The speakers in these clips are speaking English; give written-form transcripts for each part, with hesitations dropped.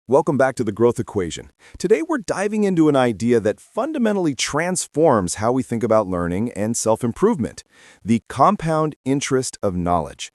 Welcome back to the Growth Equation. Today we're diving into an idea that fundamentally transforms how we think about learning and self-improvement, the compound interest of knowledge.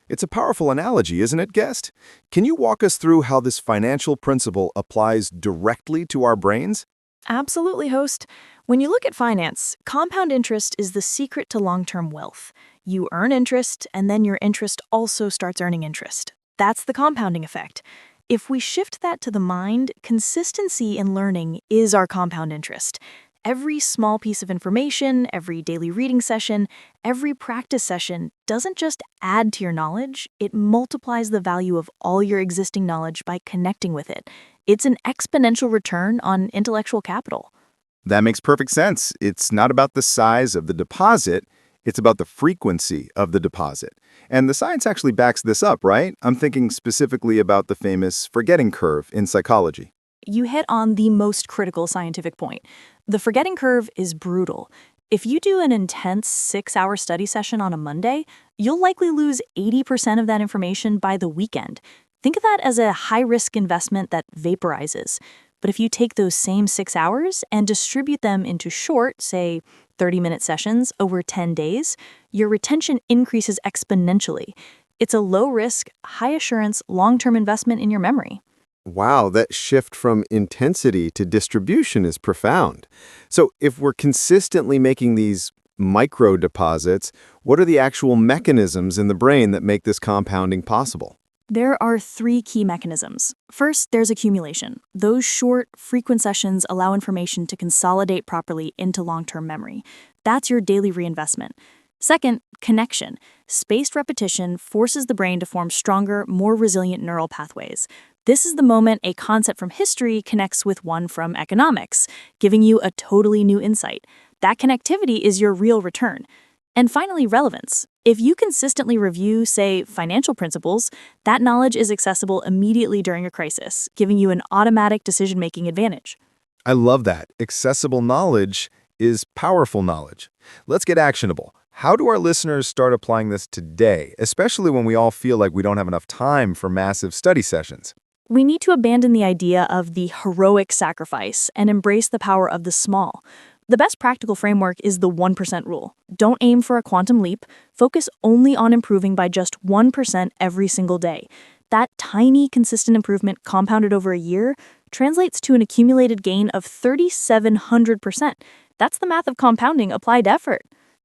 It's a powerful analogy, isn't it, guest? Can you walk us through how this financial principle applies directly to our brains? Absolutely, host. When you look at finance, compound interest is the secret to long-term wealth. You earn interest, and then your interest also starts earning interest. That's the compounding effect. If we shift that to the mind, consistency in learning is our compound interest. Every small piece of information, every daily reading session, every practice session doesn't just add to your knowledge, it multiplies the value of all your existing knowledge by connecting with it. It's an exponential return on intellectual capital. That makes perfect sense. It's not about the size of the deposit, it's about the frequency of the deposit. And the science actually backs this up, right? I'm thinking specifically about the famous forgetting curve in psychology. You hit on the most critical scientific point. The forgetting curve is brutal. If you do an intense 6-hour study session on a Monday, you'll likely lose 80% of that information by the weekend. Think of that as a high-risk investment that vaporizes. But if you take those same 6 hours and distribute them into short, say, 30-minute sessions over 10 days, your retention increases exponentially. It's a low-risk, high-assurance, long-term investment in your memory. Wow, that shift from intensity to distribution is profound. So if we're consistently making these micro deposits, what are the actual mechanisms in the brain that make this compounding possible? There are 3 key mechanisms. First, there's accumulation. Those short, frequent sessions allow information to consolidate properly into long-term memory. That's your daily reinvestment. Second, connection. Spaced repetition forces the brain to form stronger, more resilient neural pathways. This is the moment a concept from history connects with one from economics, giving you a totally new insight. That connectivity is your real return. And finally, relevance. If you consistently review, say, financial principles, that knowledge is accessible immediately during a crisis, giving you an automatic decision-making advantage. I love that. Accessible knowledge is powerful knowledge. Let's get actionable. How do our listeners start applying this today, especially when we all feel like we don't have enough time for massive study sessions? We need to abandon the idea of the heroic sacrifice and embrace the power of the small. The best practical framework is the 1% rule. Don't aim for a quantum leap. Focus only on improving by just 1% every single day. That tiny, consistent improvement compounded over a year translates to an accumulated gain of 3,700%. That's the math of compounding applied to effort.